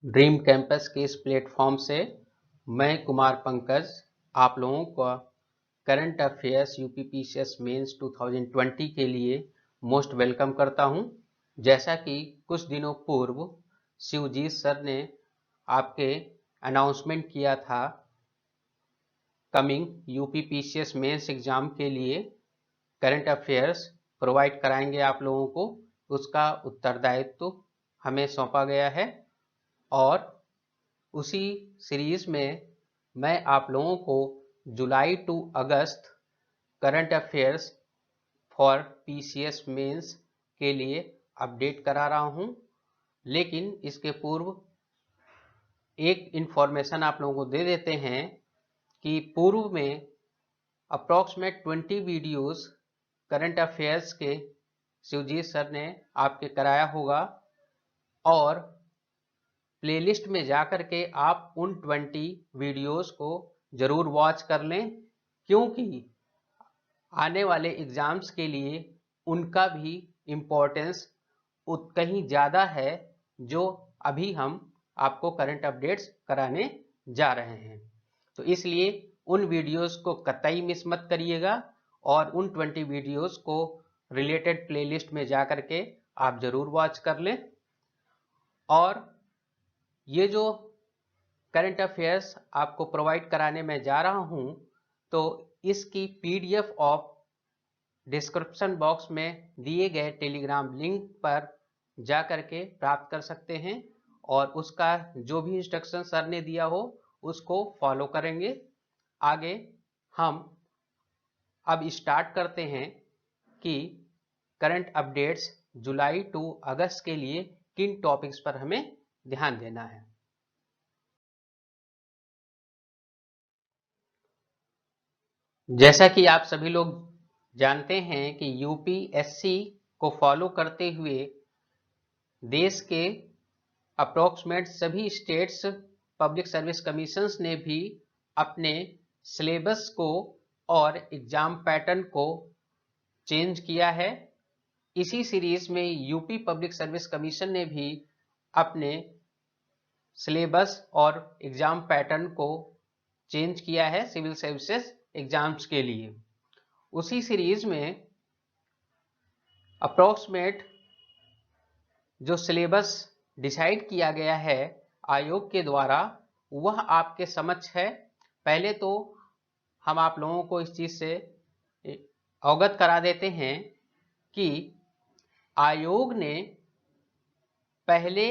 Dream campus के इस platform से मैं कुमार पंकज आप लोगों को करंट अफेयर्स यूपीपीसीएस मेंस 2020 के लिए मोस्ट वेलकम करता हूं। जैसा कि कुछ दिनों पूर्व शिवजीत सर ने आपके अनाउंसमेंट किया था कमिंग यूपीपीसीएस मेंस एग्जाम के लिए करंट अफेयर्स प्रोवाइड कराएंगे आप लोगों को, उसका उत्तरदायित्व हमें सौंपा गया है और उसी सीरीज में मैं आप लोगों को जुलाई टू अगस्त current affairs for PCS mains के लिए अपडेट करा रहा हूं। लेकिन इसके पूर्व एक इन्फॉर्मेशन आप लोगों को दे देते हैं कि पूर्व में अप्रॉक्सीमेट 20 वीडियोस करंट अफेयर्स के शिवजीत सर ने आपके कराया होगा और प्लेलिस्ट में जाकर के आप उन 20 वीडियोस को जरूर वॉच कर लें, क्योंकि आने वाले एग्जाम्स के लिए उनका भी इम्पोर्टेंस कहीं ज़्यादा है जो अभी हम आपको करंट अपडेट्स कराने जा रहे हैं। तो इसलिए उन वीडियोस को कतई मिस मत करिएगा और उन 20 वीडियोस को रिलेटेड प्लेलिस्ट में जा कर के आप ज़रूर वॉच कर लें। और ये जो करंट अफेयर्स आपको प्रोवाइड कराने में जा रहा हूं, तो इसकी पीडीएफ ऑफ डिस्क्रिप्शन बॉक्स में दिए गए टेलीग्राम लिंक पर जा करके प्राप्त कर सकते हैं और उसका जो भी इंस्ट्रक्शन सर ने दिया हो उसको फॉलो करेंगे। आगे हम अब स्टार्ट करते हैं कि करंट अपडेट्स जुलाई टू अगस्त के लिए किन टॉपिक्स पर हमें ध्यान देना है। जैसा कि आप सभी लोग जानते हैं कि यूपीएससी को फॉलो करते हुए देश के अप्रॉक्सीमेट सभी स्टेट्स पब्लिक सर्विस कमीशंस ने भी अपने सिलेबस को और एग्जाम पैटर्न को चेंज किया है। इसी सीरीज में यूपी पब्लिक सर्विस कमीशन ने भी अपने सिलेबस और एग्जाम पैटर्न को चेंज किया है सिविल सर्विसेज एग्जाम्स के लिए। उसी सीरीज में अप्रॉक्सीमेट जो सिलेबस डिसाइड किया गया है आयोग के द्वारा वह आपके समक्ष है। पहले तो हम आप लोगों को इस चीज से अवगत करा देते हैं कि आयोग ने पहले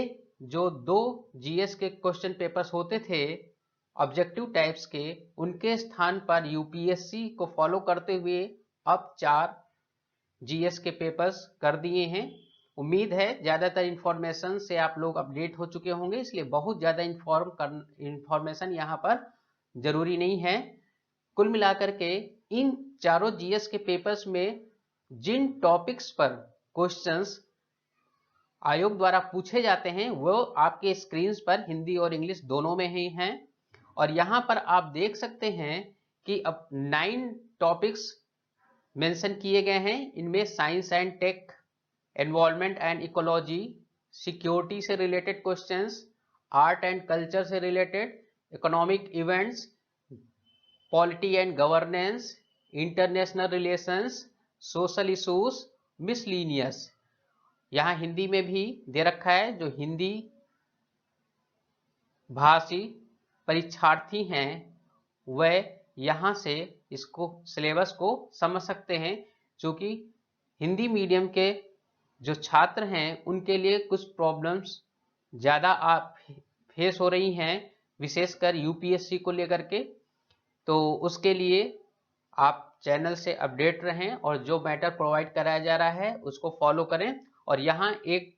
जो 2 जीएस के क्वेश्चन पेपर्स होते थे ऑब्जेक्टिव टाइप्स के, उनके स्थान पर यूपीएससी को फॉलो करते हुए अब 4 जीएस के पेपर्स कर दिए हैं। उम्मीद है ज़्यादातर इंफॉर्मेशन से आप लोग अपडेट हो चुके होंगे, इसलिए बहुत ज़्यादा इंफॉर्मेशन यहाँ पर जरूरी नहीं है। कुल मिलाकर के इन चारों जीएस के पेपर्स में जिन टॉपिक्स पर क्वेश्चंस आयोग द्वारा पूछे जाते हैं वो आपके स्क्रीन पर हिंदी और इंग्लिश दोनों में ही हैं। और यहाँ पर आप देख सकते हैं कि अब 9 टॉपिक्स मेंशन किए गए हैं। इनमें science and tech, environment and ecology, security से related questions, art and culture से related, economic events, polity and governance, international relations, social issues, miscellaneous. यहाँ हिंदी में भी दे रखा है, जो हिंदी भाषी परीक्षार्थी हैं वह यहाँ से इसको सिलेबस को समझ सकते हैं। क्योंकि हिंदी मीडियम के जो छात्र हैं उनके लिए कुछ प्रॉब्लम्स ज़्यादा आप फेस हो रही हैं, विशेषकर यूपीएससी को लेकर के। तो उसके लिए आप चैनल से अपडेट रहें और जो मैटर प्रोवाइड कराया जा रहा है उसको फॉलो करें। और यहाँ एक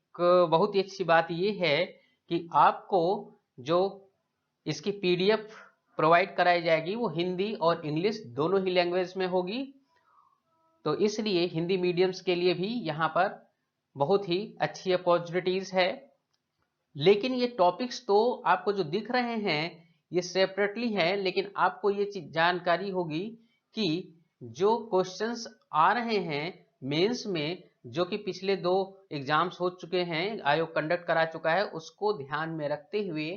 बहुत ही अच्छी बात ये है कि आपको जो इसकी पीडीएफ प्रोवाइड कराई जाएगी वो हिंदी और इंग्लिश दोनों ही लैंग्वेज में होगी। तो इसलिए हिंदी मीडियम्स के लिए भी यहाँ पर बहुत ही अच्छी अपॉर्चुनिटीज है। लेकिन ये टॉपिक्स तो आपको जो दिख रहे हैं ये सेपरेटली है, लेकिन आपको ये चीज जानकारी होगी कि जो क्वेश्चंस आ रहे हैं मेंस में जो कि पिछले 2 एग्जाम्स हो चुके हैं, आयोग कंडक्ट करा चुका है, उसको ध्यान में रखते हुए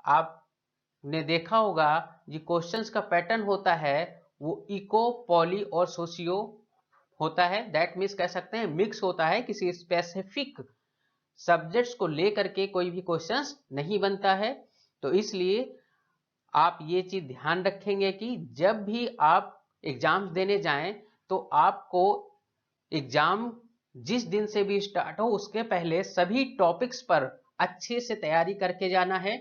आपने देखा होगा कि क्वेश्चंस का पैटर्न होता है वो इको, पॉली और सोशियो होता है। दैट मीन्स कह सकते हैं मिक्स होता है, किसी स्पेसिफिक सब्जेक्ट्स को लेकर के कोई भी क्वेश्चंस नहीं बनता है। तो इसलिए आप ये चीज ध्यान रखेंगे कि जब भी आप एग्जाम्स देने जाएं तो आपको एग्जाम जिस दिन से भी स्टार्ट हो उसके पहले सभी टॉपिक्स पर अच्छे से तैयारी करके जाना है।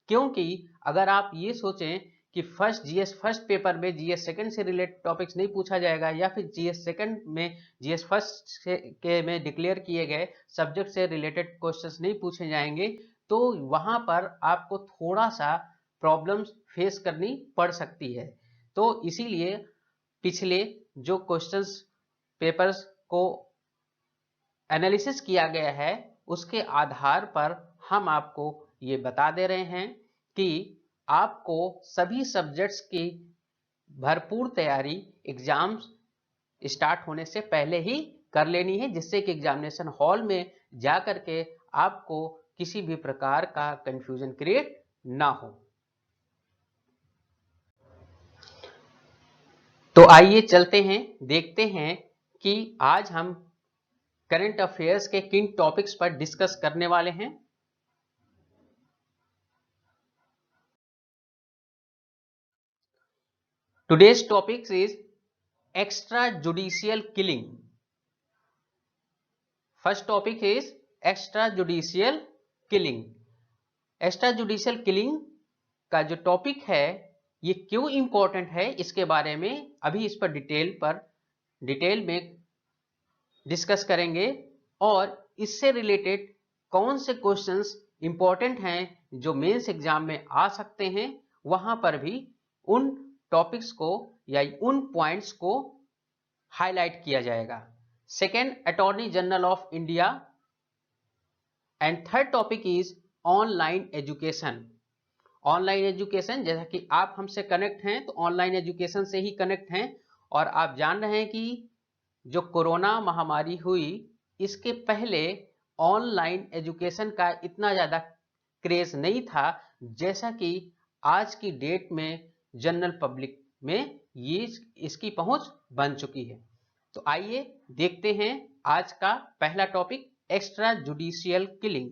क्योंकि अगर आप ये सोचें कि जीएस फर्स्ट पेपर में जीएस सेकंड से रिलेटेड टॉपिक्स नहीं पूछा जाएगा, या फिर जीएस सेकंड में जीएस फर्स्ट के में डिक्लेयर किए गए सब्जेक्ट से रिलेटेड क्वेश्चंस नहीं पूछे जाएंगे, तो वहां पर आपको थोड़ा सा प्रॉब्लम्स फेस करनी पड़ सकती है। तो इसीलिए पिछले जो क्वेश्चंस पेपर्स को एनालिसिस किया गया है उसके आधार पर हम आपको ये बता दे रहे हैं कि आपको सभी सब्जेक्ट्स की भरपूर तैयारी एग्जाम्स स्टार्ट होने से पहले ही कर लेनी है, जिससे कि एग्जामिनेशन हॉल में जा करके आपको किसी भी प्रकार का कंफ्यूजन क्रिएट ना हो। तो आइए चलते हैं, देखते हैं कि आज हम करंट अफेयर्स के किन टॉपिक्स पर डिस्कस करने वाले हैं। Today's topics is extra judicial killing. First topic is extra judicial killing. Extra judicial killing का जो टॉपिक है ये क्यों इंपॉर्टेंट है, इसके बारे में अभी इस पर डिटेल में डिस्कस करेंगे, और इससे रिलेटेड कौन से क्वेश्चंस इंपॉर्टेंट हैं जो मेंस एग्जाम में आ सकते हैं, वहां पर भी उन टॉपिक्स को या उन पॉइंट्स को हाईलाइट किया जाएगा। Second, attorney general of India. And third topic is online education. Online education, जैसा कि आप हमसे कनेक्ट हैं तो ऑनलाइन एजुकेशन से ही कनेक्ट हैं, और आप जान रहे हैं कि जो कोरोना महामारी हुई इसके पहले ऑनलाइन एजुकेशन का इतना ज़्यादा क्रेज नहीं था जैसा कि आज की डेट में जनरल पब्लिक में ये इसकी पहुंच बन चुकी है। तो आइए देखते हैं आज का पहला topic, extra judicial killing.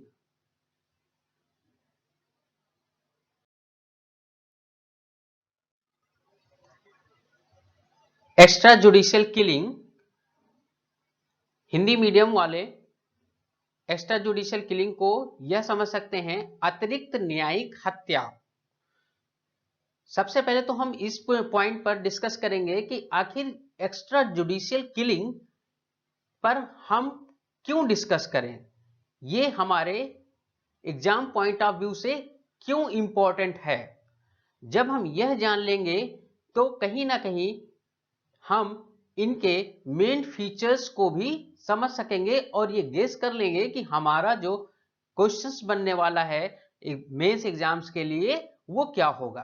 Extra judicial killing, Hindi medium वाले एक्स्ट्रा जुडिशियल किलिंग को यह समझ सकते हैं अतिरिक्त न्यायिक हत्या। सबसे पहले तो हम इस पॉइंट पर डिस्कस करेंगे कि आखिर एक्स्ट्रा जुडिशियल किलिंग पर हम क्यों डिस्कस करें, ये हमारे एग्जाम पॉइंट ऑफ व्यू से क्यों इंपॉर्टेंट है। जब हम यह जान लेंगे तो कहीं ना कहीं हम इनके मेन फीचर्स को भी समझ सकेंगे और ये गेस कर लेंगे कि हमारा जो क्वेश्चंस बनने वाला है मेंस एग्जाम्स के लिए वो क्या होगा।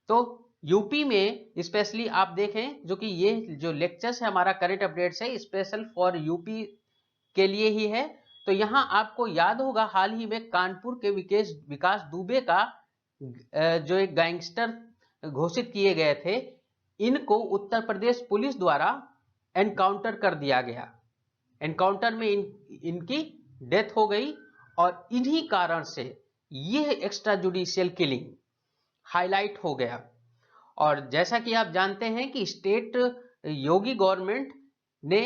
तो यूपी में स्पेशली आप देखें, जो कि ये जो लेक्चर्स है हमारा करंट अपडेट्स है स्पेशल फॉर यूपी के लिए ही है। तो यहां आपको याद होगा हाल ही में कानपुर के विकास दुबे का जो एक गैंगस्टर घोषित किए गए थे, इनको उत्तर प्रदेश पुलिस द्वारा एनकाउंटर कर दिया गया। एनकाउंटर में इनकी डेथ हो गई, और इन्हीं कारण से यह एक्स्ट्रा जुडिशियल किलिंग हाईलाइट हो गया। और जैसा कि आप जानते हैं कि स्टेट योगी गवर्नमेंट ने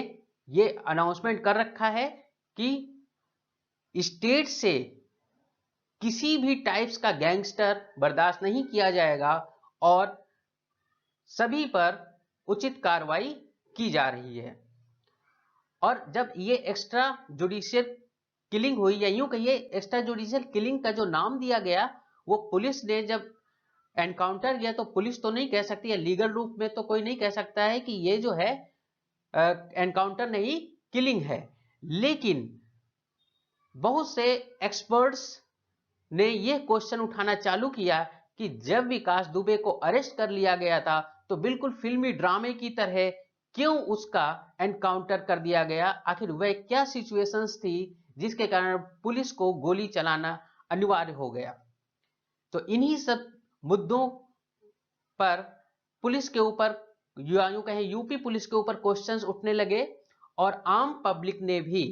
ये अनाउंसमेंट कर रखा है कि स्टेट से किसी भी टाइप्स का गैंगस्टर बर्दाश्त नहीं किया जाएगा और सभी पर उचित कार्रवाई की जा रही है। और जब ये एक्स्ट्रा जुडिशियल किलिंग हुई, या यूं कहिए एक्स्ट्रा जुडिशियल किलिंग का जो नाम दिया गया, वो पुलिस ने जब एनकाउंटर किया, तो पुलिस तो नहीं कह सकती है, लीगल रूप में तो कोई नहीं कह सकता है कि ये जो है एनकाउंटर नहीं किलिंग है, लेकिन बहुत से एक्सपर्ट्स ने यह क्वेश्चन उठाना चालू किया कि जब विकास दुबे को अरेस्ट कर लिया गया था तो बिल्कुल फिल्मी ड्रामे की तरह क्यों उसका एनकाउंटर कर दिया गया, आखिर वह क्या सिचुएशंस थी जिसके कारण पुलिस को गोली चलाना अनिवार्य हो गया। तो इन्हीं सब मुद्दों पर पुलिस के ऊपर, यूं कहें यूपी पुलिस के ऊपर क्वेश्चंस उठने लगे और आम पब्लिक ने भी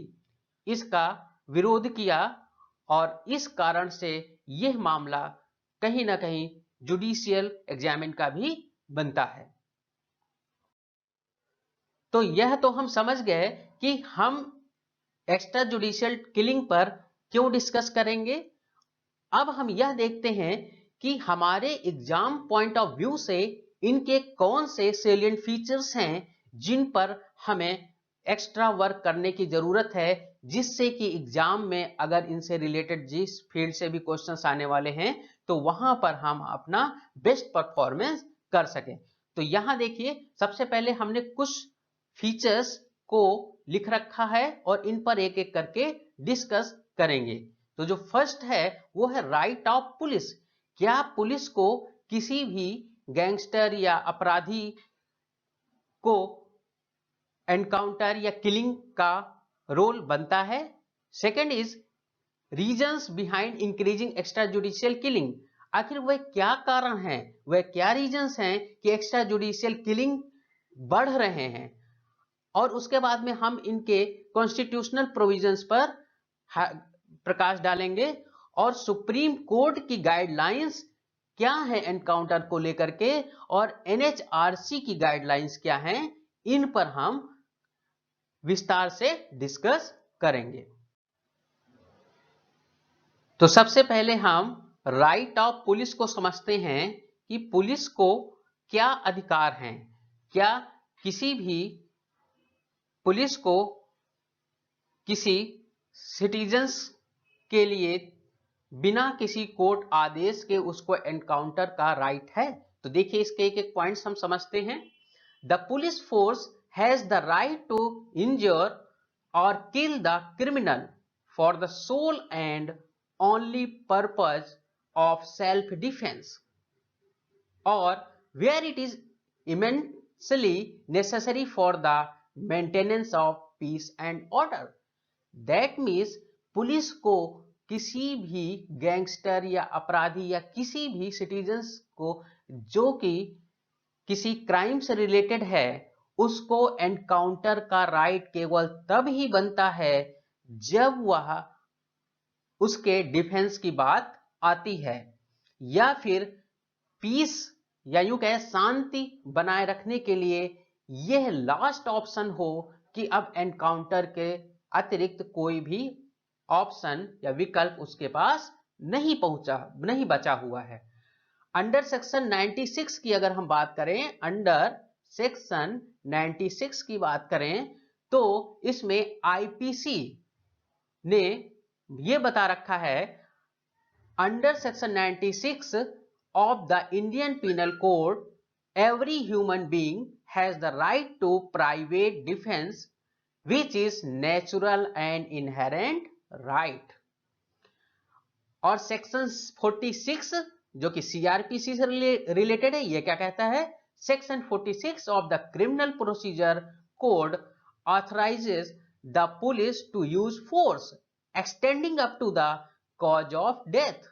इसका विरोध किया और इस कारण से यह मामला कहीं ना कहीं जुडिशियल एग्जामिन का भी बनता है। तो यह तो हम समझ गए कि हम एक्स्ट्रा जुडिशियल किलिंग पर क्यों डिस्कस करेंगे। अब हम यह देखते हैं कि हमारे एग्जाम पॉइंट ऑफ व्यू से इनके कौन से सेलिएंट फीचर्स हैं जिन पर हमें एक्स्ट्रा वर्क करने की जरूरत है, जिससे कि एग्जाम में अगर इनसे रिलेटेड जिस फील्ड से भी क्वेश्चंस आने वाले हैं तो वहां पर हम अपना बेस्ट परफॉर्मेंस कर सकें। तो यहां देखिए, सबसे पहले हमने कुछ फीचर्स को लिख रखा है और इन पर एक एक करके डिस्कस करेंगे। तो जो फर्स्ट है वो है राइट ऑफ पुलिस। क्या पुलिस को किसी भी गैंगस्टर या अपराधी को एनकाउंटर या किलिंग का रोल बनता है? Second is reasons behind increasing extra judicial killing. आखिर वह क्या कारण है, वह क्या रीजंस हैं कि एक्स्ट्रा जुडिशियल किलिंग बढ़ रहे हैं। और उसके बाद में हम इनके कॉन्स्टिट्यूशनल प्रोविजंस पर प्रकाश डालेंगे और सुप्रीम कोर्ट की गाइडलाइंस क्या है एनकाउंटर को लेकर के और एनएचआरसी की गाइडलाइंस क्या हैं, इन पर हम विस्तार से डिस्कस करेंगे। तो सबसे पहले हम राइट ऑफ पुलिस को समझते हैं कि पुलिस को क्या अधिकार हैं। क्या किसी भी पुलिस को किसी सिटीजन्स के लिए बिना किसी कोर्ट आदेश के उसको एनकाउंटर का राइट है? तो देखिए इसके एक एक पॉइंट्स हम समझते हैं। The police force has the right to injure और kill the criminal for the sole and only purpose of self defence और where it is immensely necessary for the maintenance of peace and order. That means police को किसी भी gangster या अपराधी या किसी भी सिटीजन्स को जो कि किसी क्राइम से रिलेटेड है उसको एनकाउंटर का राइट केवल तब ही बनता है जब वह उसके डिफेंस की बात आती है या फिर पीस या यूं कहें शांति बनाए रखने के लिए यह लास्ट ऑप्शन हो कि अब एनकाउंटर के अतिरिक्त कोई भी ऑप्शन या विकल्प उसके पास नहीं बचा हुआ है। अंडर सेक्शन 96 की अगर हम बात करें, अंडर सेक्शन 96 की बात करें तो इसमें आईपीसी ने यह बता रखा है, under section 96 of the Indian Penal Code, every human being has the right to private defense, which is natural and inherent right. और सेक्शन 46 जो कि सीआरपीसी से रिलेटेड है, ये क्या कहता है? Section 46 of the criminal procedure code authorises the police to use force extending up to the cause of death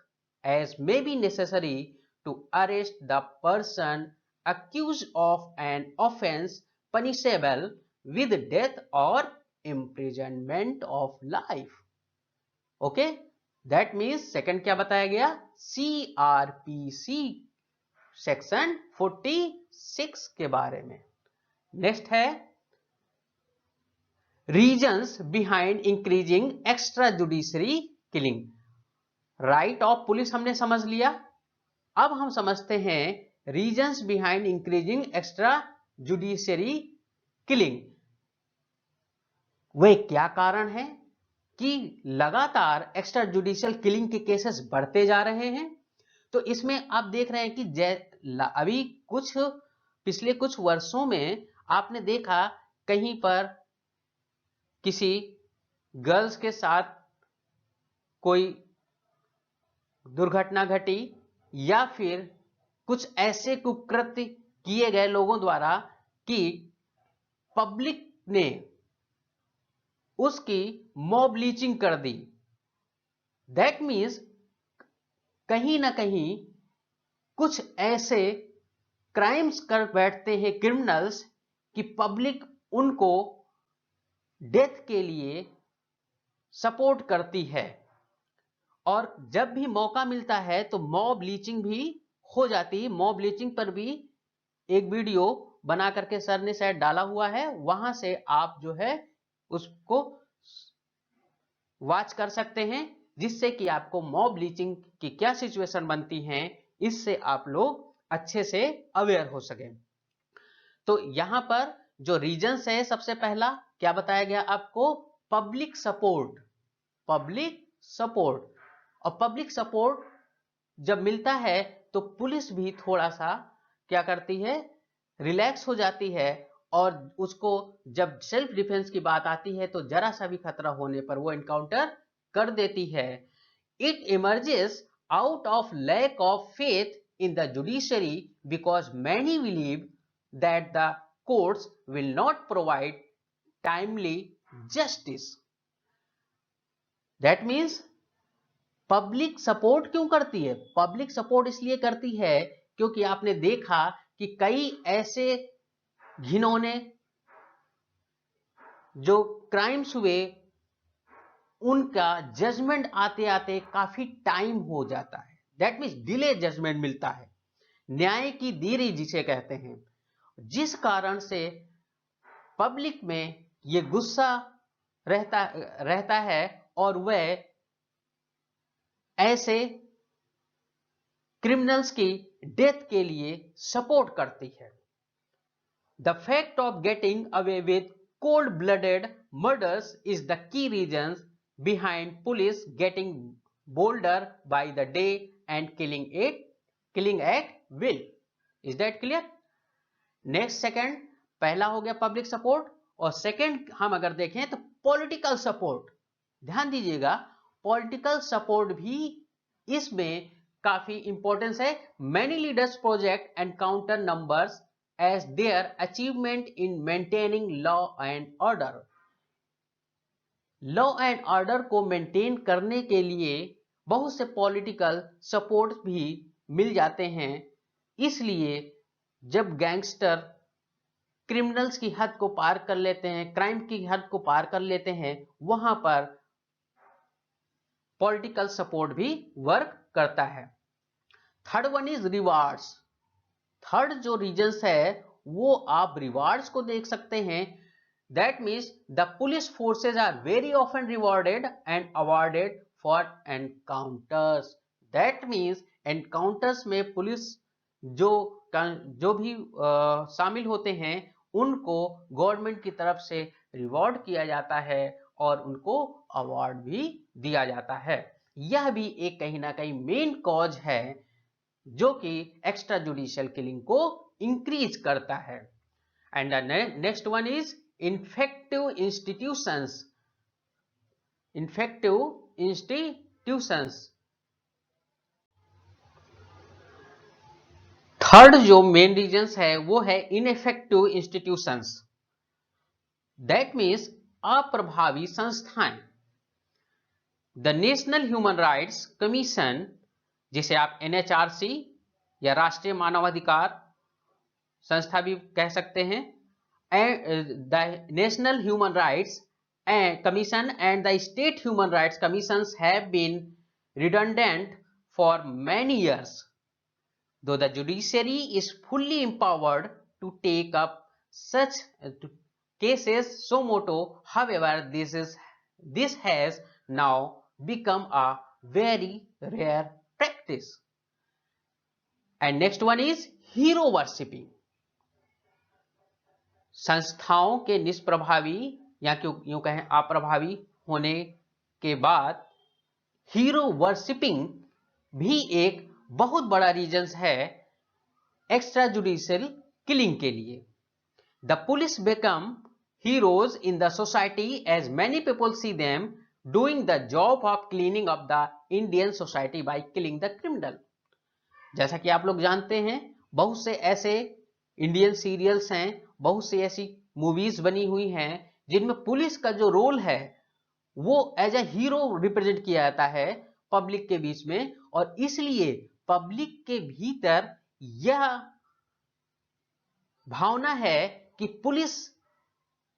as may be necessary to arrest the person accused of an offense punishable with death or imprisonment of life. Okay, that means second क्या बताया गया? CRPC section 46 के बारे में। Next है reasons behind increasing extra judiciary killing. Right of police हमने समझ लिया, अब हम समझते हैं reasons behind increasing extra judiciary killing. वे क्या कारण है कि लगातार एक्स्ट्रा जुडिशियल किलिंग के केसेस बढ़ते जा रहे हैं? तो इसमें आप देख रहे हैं कि अभी पिछले कुछ वर्षों में आपने देखा कहीं पर किसी गर्ल्स के साथ कोई दुर्घटना घटी या फिर कुछ ऐसे कुकृत्य किए गए लोगों द्वारा कि पब्लिक ने उसकी मॉब लीचिंग कर दी। दैट मीन्स कहीं ना कहीं कुछ ऐसे क्राइम्स कर बैठते हैं क्रिमिनल्स कि पब्लिक उनको डेथ के लिए सपोर्ट करती है, और जब भी मौका मिलता है तो मॉब लीचिंग भी हो जाती है। मॉब लीचिंग पर भी एक वीडियो बना करके सर ने शायद डाला हुआ है, वहां से आप जो है उसको वॉच कर सकते हैं, जिससे कि आपको मॉब लीचिंग की क्या सिचुएशन बनती है इससे आप लोग अच्छे से अवेयर हो सके। तो यहां पर जो रीजंस है, सबसे पहला क्या बताया गया आपको, पब्लिक सपोर्ट। पब्लिक सपोर्ट, और पब्लिक सपोर्ट जब मिलता है तो पुलिस भी थोड़ा सा क्या करती है, रिलैक्स हो जाती है, और उसको जब सेल्फ डिफेंस की बात आती है तो जरा सा भी खतरा होने पर वो एनकाउंटर कर देती है। It emerges out of lack of faith in the judiciary because many believe that the courts will not provide timely justice. That means public support क्यों करती है? पब्लिक सपोर्ट इसलिए करती है क्योंकि आपने देखा कि कई ऐसे घिनौने जो क्राइम्स हुए उनका जजमेंट आते आते काफी टाइम हो जाता है। दैट मीन्स डिले जजमेंट मिलता है, न्याय की देरी जिसे कहते हैं, जिस कारण से पब्लिक में ये गुस्सा रहता है और वह ऐसे क्रिमिनल्स की डेथ के लिए सपोर्ट करती है। The fact of getting away with cold blooded murders is the key reason behind police getting bolder by the day and killing at will. Is that clear? Next second, पहला हो गया public support, और second हम अगर देखें तो political support. ध्यान दीजिएगा, पॉलिटिकल सपोर्ट भी इसमें काफी इंपॉर्टेंस है। Many leaders project encounter numbers as their achievement in maintaining law and order. Law and order को मेंटेन करने के लिए बहुत से पॉलिटिकल सपोर्ट भी मिल जाते हैं। इसलिए जब गैंगस्टर क्रिमिनल्स की हद को पार कर लेते हैं, क्राइम की हद को पार कर लेते हैं, वहां पर पॉलिटिकल सपोर्ट भी वर्क करता है। Third one is rewards. Third जो रीजंस है वो आप रिवार्ड्स को देख सकते हैं। That means the police forces are very often rewarded and awarded for encounters. That means encounters में पुलिस जो भी शामिल होते हैं उनको गवर्नमेंट की तरफ से रिवॉर्ड किया जाता है और उनको अवार्ड भी दिया जाता है। यह भी एक कहीं ना कहीं मेन कॉज है जो कि एक्स्ट्रा जुडिशियल किलिंग को इंक्रीज करता है। And next one is infective institutions. Infective institutions, third जो मेन रीजंस है वो है इनइफेक्टिव इंस्टीट्यूशंस। दैट मीन्स अप्रभावी संस्थाएं। The national human rights commission, जिसे आप NHRC या राष्ट्रीय मानवाधिकार संस्था भी कह सकते हैं, the national human rights commission and the state human rights commissions have been redundant for many years. Though the judiciary is fully empowered to take up such cases suo motu, however, this has now become a very rare practice. And next one is hero worshipping. संस्थाओं के निष्प्रभावी या यूं कहें अप्रभावी होने के बाद हीरो वर्शिपिंग भी एक बहुत बड़ा रीजन है एक्स्ट्रा जुडिशियल किलिंग के लिए। The police become heroes in the society as many people see them doing the job of cleaning up the Indian society by killing the criminal. जैसा कि आप लोग जानते हैं बहुत से ऐसे इंडियन सीरियल्स हैं, बहुत सी ऐसी मूवीज बनी हुई हैं जिनमें पुलिस का जो रोल है वो एज ए हीरो रिप्रेजेंट किया जाता है पब्लिक के बीच में, और इसलिए पब्लिक के भीतर यह भावना है कि पुलिस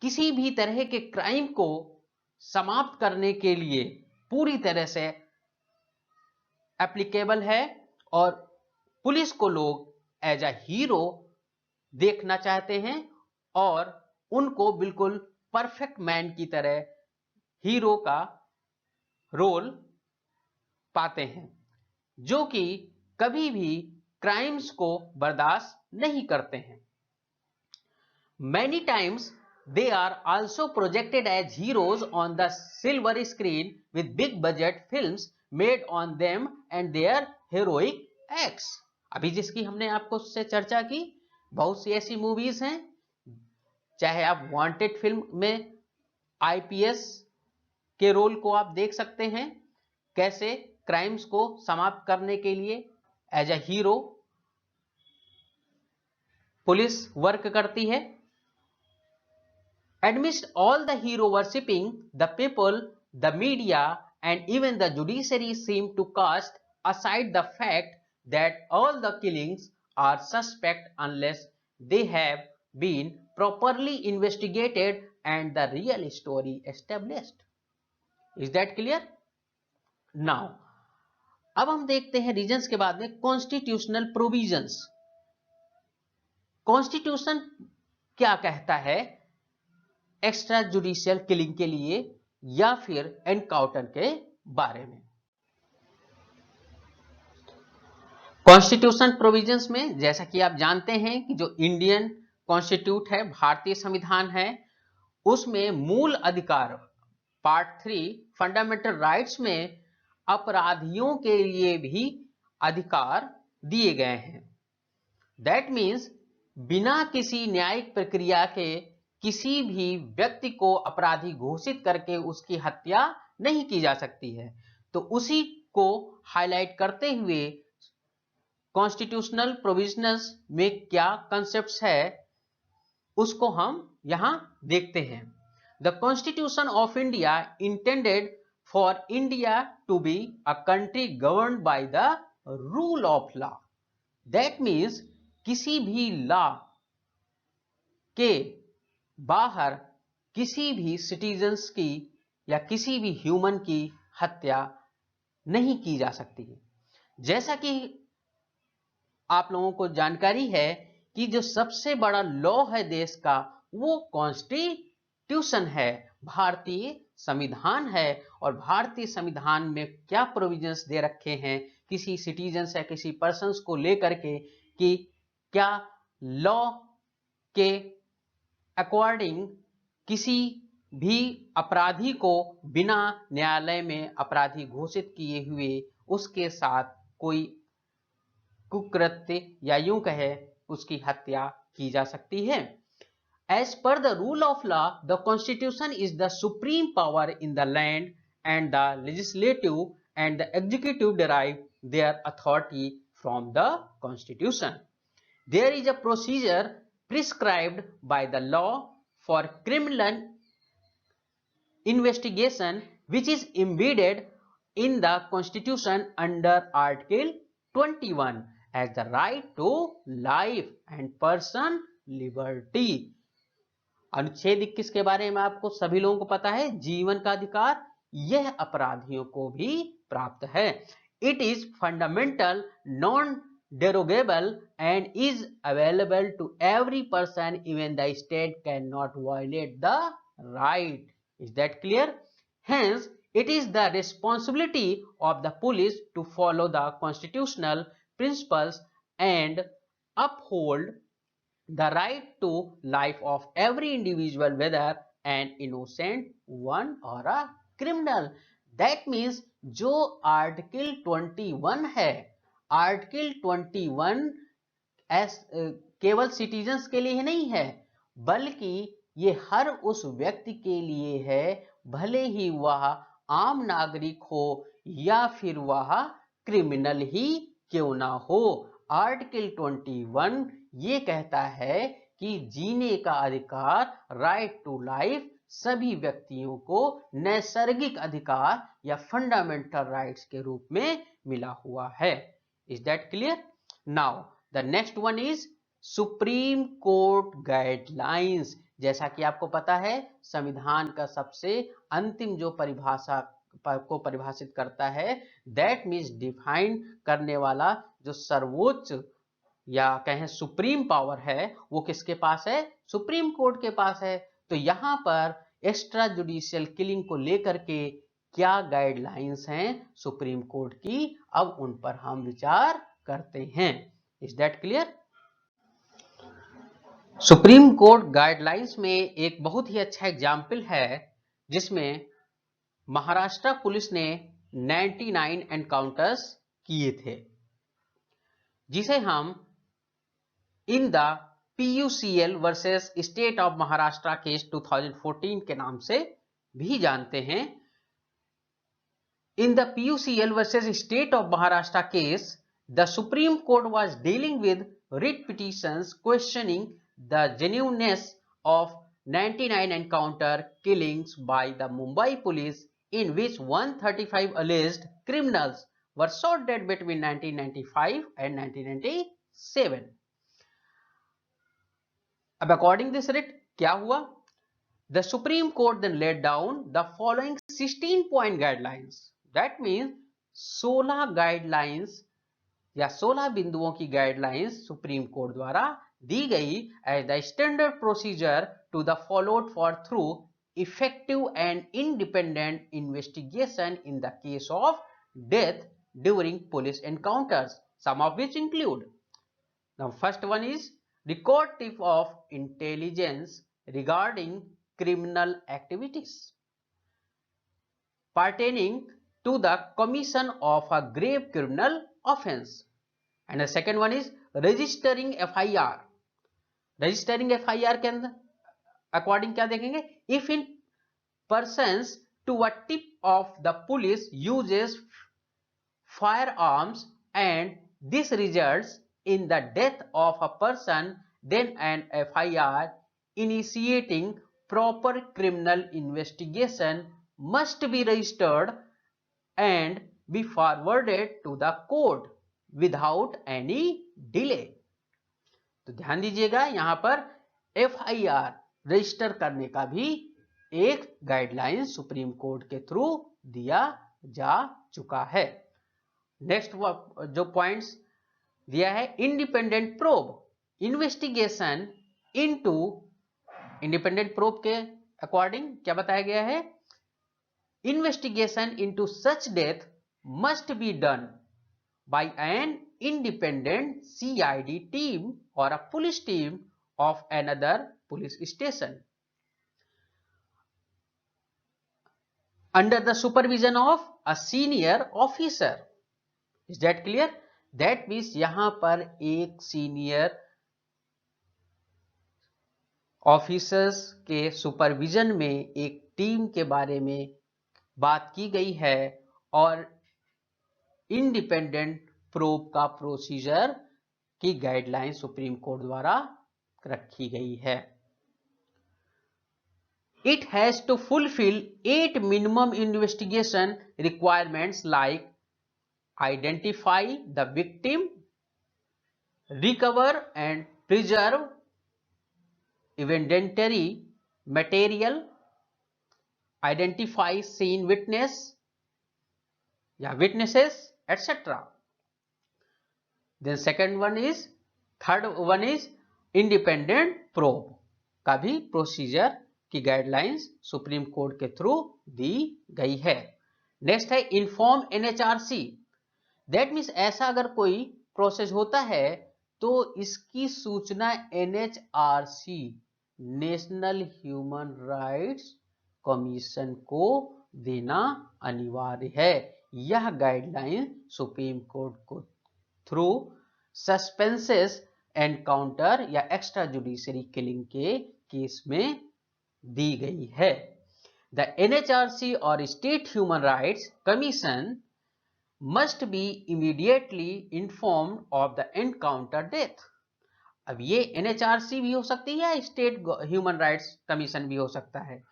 किसी भी तरह के क्राइम को समाप्त करने के लिए पूरी तरह से एप्लीकेबल है, और पुलिस को लोग एज अ हीरो देखना चाहते हैं और उनको बिल्कुल परफेक्ट मैन की तरह हीरो का रोल पाते हैं, जो कि कभी भी क्राइम्स को बर्दाश्त नहीं करते हैं। Many times they are also projected as heroes on the silver screen with big budget films made on them and their heroic acts। अभी जिसकी हमने आपको उससे चर्चा की, बहुत सी ऐसी मूवीज हैं, चाहे आप वांटेड फिल्म में आईपीएस के रोल को आप देख सकते हैं, कैसे क्राइम्स को समाप्त करने के लिए as a hero police work करती है। Amidst all the hero worshipping, the people, the media and even the judiciary seem to cast aside the fact that all the killings are suspect unless they have been properly investigated and the real story established। Is that clear? Now, अब हम देखते हैं regions के बाद में constitutional provisions. Constitution क्या कहता है एक्स्ट्रा जुडिशियल किलिंग के लिए या फिर एनकाउंटर के बारे में। कॉन्स्टिट्यूशन प्रोविजंस में जैसा कि आप जानते हैं कि जो इंडियन कॉन्स्टिट्यूट है, भारतीय संविधान है, उसमें मूल अधिकार पार्ट 3 फंडामेंटल राइट्स में अपराधियों के लिए भी अधिकार दिए गए हैं। दैट मीन्स बिना किसी न्यायिक प्रक्रिया के किसी भी व्यक्ति को अपराधी घोषित करके उसकी हत्या नहीं की जा सकती है। तो उसी को हाईलाइट करते हुए कॉन्स्टिट्यूशनल प्रोविजंस में क्या कंसेप्ट्स है उसको हम यहां देखते हैं। The constitution of India intended for India to be a country governed by the rule of law. That means किसी भी लॉ के बाहर किसी भी सिटीजन्स की या किसी भी ह्यूमन की हत्या नहीं की जा सकती है। जैसा कि आप लोगों को जानकारी है कि जो सबसे बड़ा लॉ है देश का वो कॉन्स्टिट्यूशन है, भारतीय संविधान है। और भारतीय संविधान में क्या प्रोविजंस दे रखे हैं किसी सिटीजन्स या किसी पर्सन्स को लेकर के कि क्या लॉ के अकॉर्डिंग किसी भी अपराधी को बिना न्यायालय में अपराधी घोषित किए हुए उसके साथ कोई कुकृत्य या यूं कहे उसकी हत्या की जा सकती है। As per the rule of law, the constitution is the supreme power in the land and the legislative and the executive derive their authority from the constitution. There is a procedure prescribed by the law for criminal investigation which is embedded in the constitution under article 21 as the right to life and person liberty। अनुच्छेद 21 के बारे में आपको सभी लोगों को पता है, जीवन का अधिकार यह अपराधियों को भी प्राप्त है। It is fundamental, non derogable and is available to every person, even the state cannot violate the right। Is that clear? Hence it is the responsibility of the police to follow the constitutional principles and uphold the right to life of every individual, whether an innocent one or a criminal। That means जो article 21 है, article 21 केवल citizens के लिए नहीं है, बल्कि ये हर उस व्यक्ति के लिए है, भले ही वह आम नागरिक हो या फिर वह क्रिमिनल ही क्यों ना हो। आर्टिकल 21 ये कहता है कि जीने का अधिकार, राइट टू लाइफ, सभी व्यक्तियों को नैसर्गिक अधिकार या फंडामेंटल राइट्स के रूप में मिला हुआ है। Is that clear? Now the next one is supreme court guidelines. जैसा कि आपको पता है, संविधान का सबसे अंतिम जो परिभाषा को परिभाषित करता है, दैट मीन्स डिफाइन करने वाला जो सर्वोच्च या कहें सुप्रीम पावर है, वो किसके पास है? सुप्रीम कोर्ट के पास है। तो यहां पर एक्स्ट्रा जुडिशियल किलिंग को लेकर के क्या गाइडलाइंस हैं सुप्रीम कोर्ट की, अब उन पर हम विचार करते हैं। Is that clear? Supreme court guidelines में एक बहुत ही अच्छा एग्जाम्पल है जिसमें महाराष्ट्र पुलिस ने 99 एनकाउंटर्स किए थे, जिसे हम in the PUCL versus state of Maharashtra case 2014 के नाम से भी जानते हैं। In the PUCL versus State of Maharashtra case, the Supreme Court was dealing with writ petitions questioning the genuineness of 99 encounter killings by the Mumbai police, in which 135 alleged criminals were shot dead between 1995 and 1997. अब according this writ क्या हुआ? The Supreme Court then laid down the following 16-point guidelines. That means 16 guidelines या 16 बिंदुओं की guidelines supreme court द्वारा दी गई as the standard procedure to the followed for through effective and independent investigation in the case of death during police encounters, some of which include, now first one is recording of intelligence regarding criminal activities pertaining to the commission of a grave criminal offense, and the second one is registering FIR. registering FIR के अंदर according क्या देखेंगे? if in persons to a tip of the police uses firearms and this results in the death of a person, then an FIR initiating proper criminal investigation must be registered and be forwarded to the court without any delay. तो ध्यान दीजिएगा, यहां पर FIR register करने का भी एक guideline supreme court के थ्रू दिया जा चुका है। नेक्स्ट जो पॉइंट्स दिया है, independent probe investigation into, independent probe के अकॉर्डिंग क्या बताया गया है? Investigation into such death must be done by an independent CID team or a police team of another police station under the supervision of a senior officer. Is that clear? That means यहां पर एक senior officers के supervision में एक team के बारे में बात की गई है और इंडिपेंडेंट प्रोब का प्रोसीजर की गाइडलाइन सुप्रीम कोर्ट द्वारा रखी गई है। It has to fulfil 8 minimum investigation requirements like identify the victim, recover and preserve evidentiary material, identify scene witness या witnesses etc. Then second one is, third one is independent probe का भी procedure की guidelines supreme court के through the गई है। Next है inform NHRC, that means ऐसा अगर कोई प्रोसेस होता है तो इसकी सूचना NHRC national human rights commission को देना अनिवार्य है। यह गाइडलाइन सुप्रीम कोर्ट को थ्रू सस्पेंसेस एनकाउंटर या एक्स्ट्रा जुडिशरी किलिंग के केस में दी गई है। द NHRC और state human rights commission must be immediately informed of the encounter death अब ये NHRC भी हो सकती है, स्टेट ह्यूमन राइट्स कमीशन भी हो सकता है।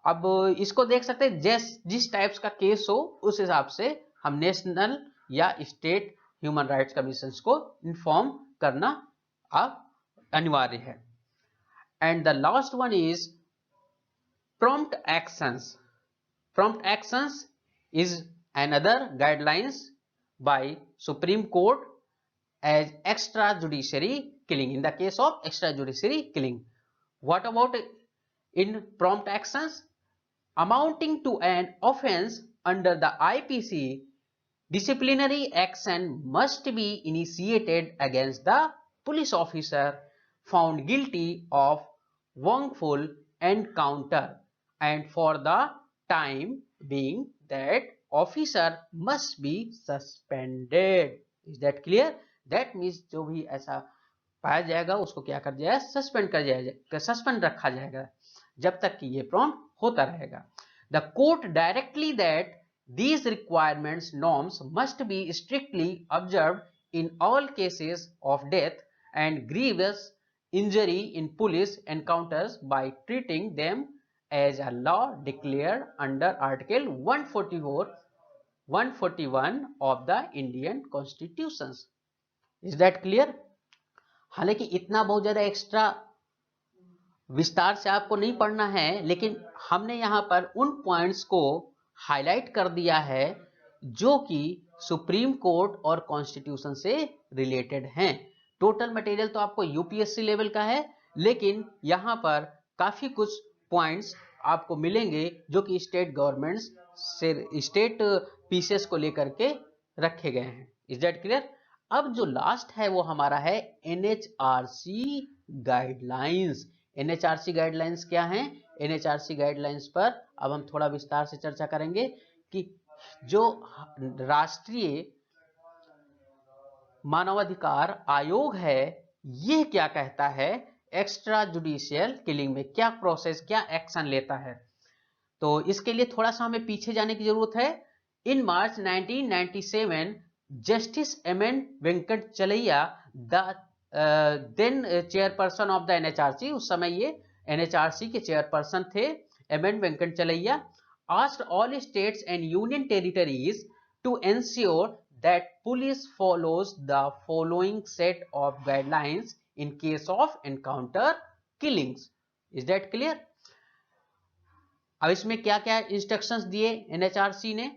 अब इसको देख सकते हैं, जिस टाइप्स का केस हो उस हिसाब से हम नेशनल या स्टेट ह्यूमन राइट्स कमीशन को इन्फॉर्म करना अब अनिवार्य है। And the last one is prompt actions. Prompt actions is another guidelines by Supreme Court as extrajudiciary killing, in the case of extrajudiciary killing. What about in prompt actions? Amounting to an offense under the IPC, disciplinary action must be initiated against the police officer found guilty of wrongful encounter, and for the time being that officer must be suspended. Is that clear? That means जो भी ऐसा पाया जाएगा उसको क्या कर दिया जाएगा, सस्पेंड कर जाएगा, सस्पेंड रखा जाएगा जब तक कि ये प्रॉम्प्ट होता रहेगा. The court directly that these requirements norms must be strictly observed in all cases of death and grievous injury in police encounters by treating them as a law declared under Article 141 of the Indian Constitution. Is that clear? हालांकि इतना बहुत ज्यादा extra विस्तार से आपको नहीं पढ़ना है, लेकिन हमने यहां पर उन पॉइंट्स को हाईलाइट कर दिया है जो कि सुप्रीम कोर्ट और कॉन्स्टिट्यूशन से रिलेटेड हैं. टोटल मटेरियल तो आपको यूपीएससी लेवल का है, लेकिन यहां पर काफी कुछ पॉइंट्स आपको मिलेंगे जो कि स्टेट गवर्नमेंट्स से, स्टेट पीसेस को लेकर के रखे गए हैं. Is that clear? अब जो लास्ट है वो हमारा है NHRC गाइडलाइंस. NHRC गाइडलाइंस क्या हैं? NHRC गाइडलाइंस पर अब हम थोड़ा विस्तार से चर्चा करेंगे कि जो राष्ट्रीय मानवाधिकार आयोग है ये क्या कहता है, एक्स्ट्रा जुडिशियल किलिंग में क्या प्रोसेस, क्या एक्शन लेता है. तो इसके लिए थोड़ा सा हमें पीछे जाने की जरूरत है. In March 1997 justice MN Venkatachaliah, the then chairperson of the NHRC, उस समय ये NHRC के चेयरपर्सन थे MN Venkatachaliah, asked all states and union territories to ensure that police follows the following set of guidelines in case of encounter killings. Is that clear? अब इसमें क्या क्या instructions दिए NHRC ने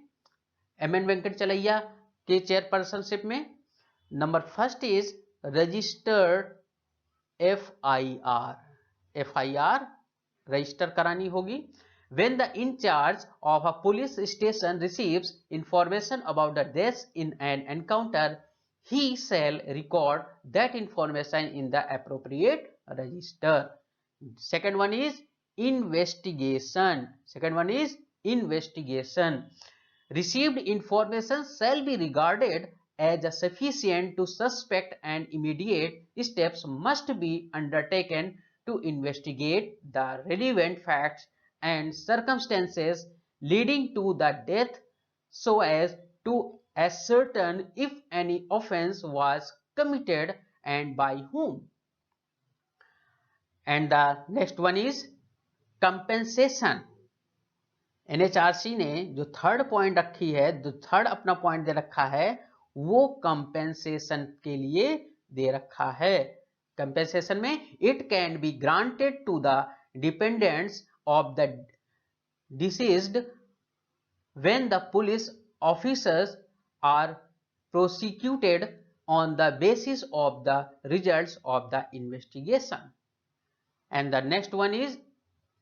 MN वेंकटचलैया के चेयरपर्सनशिप में. Number first is registered FIR register करानी होगी. When the in charge of a police station receives information about the death in an encounter, he shall record that information in the appropriate register. Second one is investigation. Received information shall be regarded as sufficient to suspect, and immediate steps must be undertaken to investigate the relevant facts and circumstances leading to the death so as to ascertain if any offense was committed and by whom. And the next one is compensation. NHRC ने जो third point रखी है, जो third अपना point दे रखा है वो compensation के लिए दे रखा है. कंपेंसेशन में it can be granted to the dependents of the deceased when the police officers are prosecuted on the basis of the results of the investigation. And the next one is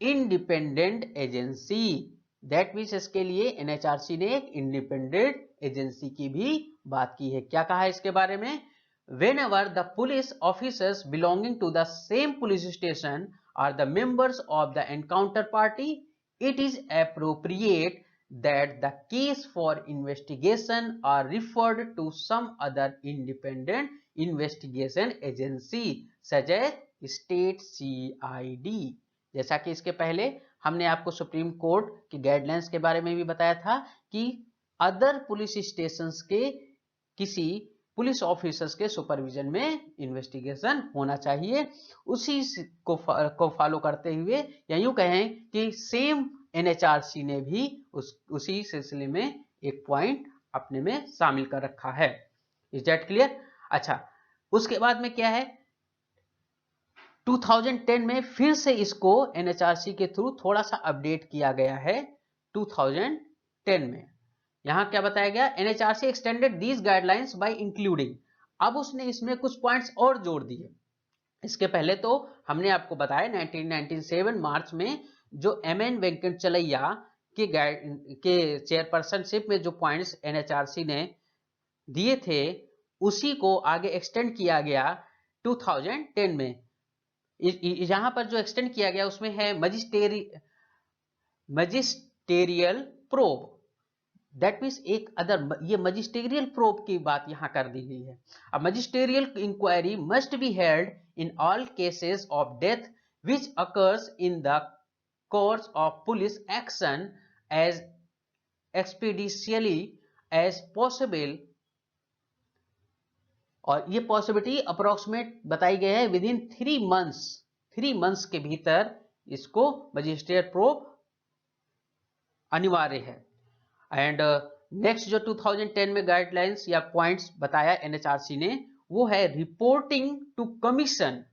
independent agency. That means इसके लिए NHRC ने एक independent agency की भी बात की है. क्या कहा है इसके बारे में? Whenever the police officers belonging to the same police station are the members of the encounter party, it is appropriate that the case for investigation are referred to some other independent investigation agency such as state CID. जैसा कि इसके पहले हमने आपको supreme court की guidelines के बारे में भी बताया था कि अदर पुलिस स्टेशंस के किसी पुलिस ऑफिसर्स के सुपरविजन में इन्वेस्टिगेशन होना चाहिए। उसी को फॉलो करते हुए या यूं कहें कि सेम एनएचआरसी ने भी उसी सिलसिले में एक पॉइंट अपने में शामिल कर रखा है। Is that clear? अच्छा, उसके बाद में क्या है, 2010 में फिर से इसको एनएचआरसी के थ्रू थोड़ा सा अपडेट किया गया है। 2010 में यहां क्या बताया गया, NHRC extended these guidelines bye including, अब उसने इसमें कुछ पॉइंट्स और जोड़ दिए। इसके पहले तो हमने आपको बताया 1997 मार्च में जो एमएन वेंकटचलैया के चेयरपर्सनशिप में जो पॉइंट्स एनएचआरसी ने दिए थे उसी को आगे एक्सटेंड किया गया 2010 में। यहां पर जो एक्सटेंड किया गया उसमें है मजिस्टेरियल प्रोब, दैट मीन्स एक अदर, ये मजिस्टेरियल प्रोब की बात यहां कर दी गई है। अब magisterial inquiry must be held in all cases of death which occurs in the course of police action as expeditiously as possible, और ये पॉसिबिलिटी अप्रोक्सीमेट बताई गई है विद इन 3 मंथ्स के भीतर इसको मजिस्ट्रेट प्रोब अनिवार्य है। एंड नेक्स्ट जो 2010 में गाइडलाइंस या पॉइंट्स बताया एनएचआरसी ने वो है reporting to commission,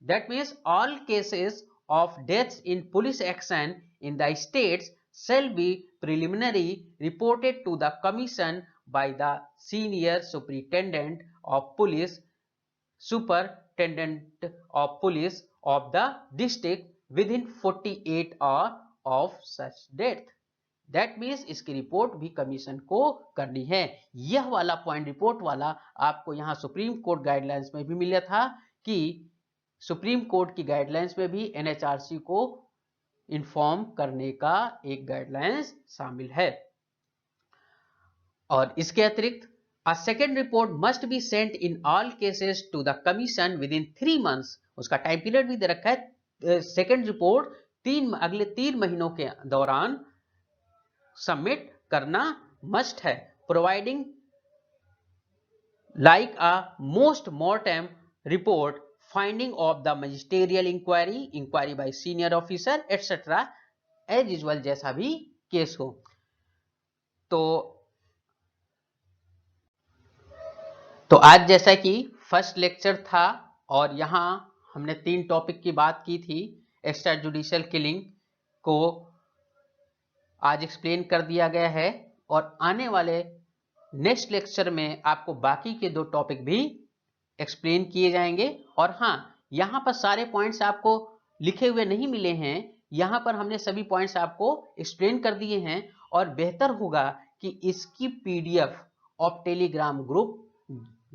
that means all cases of deaths in police action in the states shall be preliminary reported to the commission by the senior superintendent of police, superintendent of police of the district within 48 hours of such death. That means इसकी report भी commission को करनी है। यह वाला point report वाला आपको यहां सुप्रीम कोर्ट गाइडलाइंस में भी मिला था कि सुप्रीम कोर्ट की गाइडलाइंस में भी एनएचआरसी को इन्फॉर्म करने का एक गाइडलाइंस शामिल है। और इसके अतिरिक्त a second report must be sent in all cases to the commission within 3 months, उसका टाइम पीरियड भी दे रखा है। सेकेंड रिपोर्ट अगले 3 महीनों के दौरान सबमिट करना मस्ट है, providing like a post mortem report, finding of the magisterial inquiry by senior officer etcetera, as usual जैसा भी केस हो। तो आज जैसा कि फर्स्ट लेक्चर था और यहां हमने 3 टॉपिक की बात की थी, एक्स्ट्रा जुडिशियल किलिंग को आज एक्सप्लेन कर दिया गया है और आने वाले नेक्स्ट लेक्चर में आपको बाकी के 2 टॉपिक भी एक्सप्लेन किए जाएंगे। और हाँ, यहाँ पर सारे पॉइंट्स आपको लिखे हुए नहीं मिले हैं, यहाँ पर हमने सभी पॉइंट्स आपको एक्सप्लेन कर दिए हैं। और बेहतर होगा कि इसकी पीडीएफ ऑफ टेलीग्राम ग्रुप,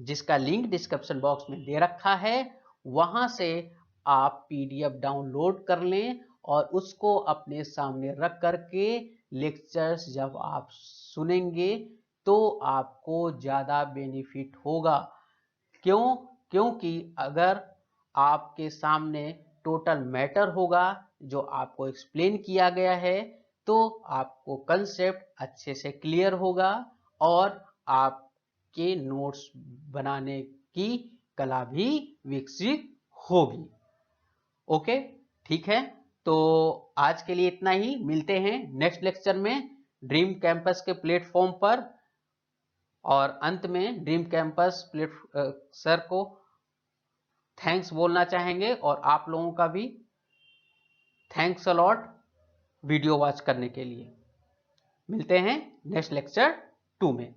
जिसका लिंक डिस्क्रिप्शन बॉक्स में दे रखा है, वहां से आप पीडीएफ डाउनलोड कर लें और उसको अपने सामने रख करके लेक्चर्स जब आप सुनेंगे तो आपको ज़्यादा बेनिफिट होगा। क्योंकि अगर आपके सामने टोटल मैटर होगा जो आपको एक्सप्लेन किया गया है तो आपको कंसेप्ट अच्छे से क्लियर होगा और आपके नोट्स बनाने की कला भी विकसित होगी। ओके, ठीक है, तो आज के लिए इतना ही। मिलते हैं नेक्स्ट लेक्चर में ड्रीम कैंपस के प्लेटफॉर्म पर। और अंत में ड्रीम कैंपस सर को थैंक्स बोलना चाहेंगे और आप लोगों का भी thanks a lot video watch करने के लिए। मिलते हैं नेक्स्ट लेक्चर 2 में।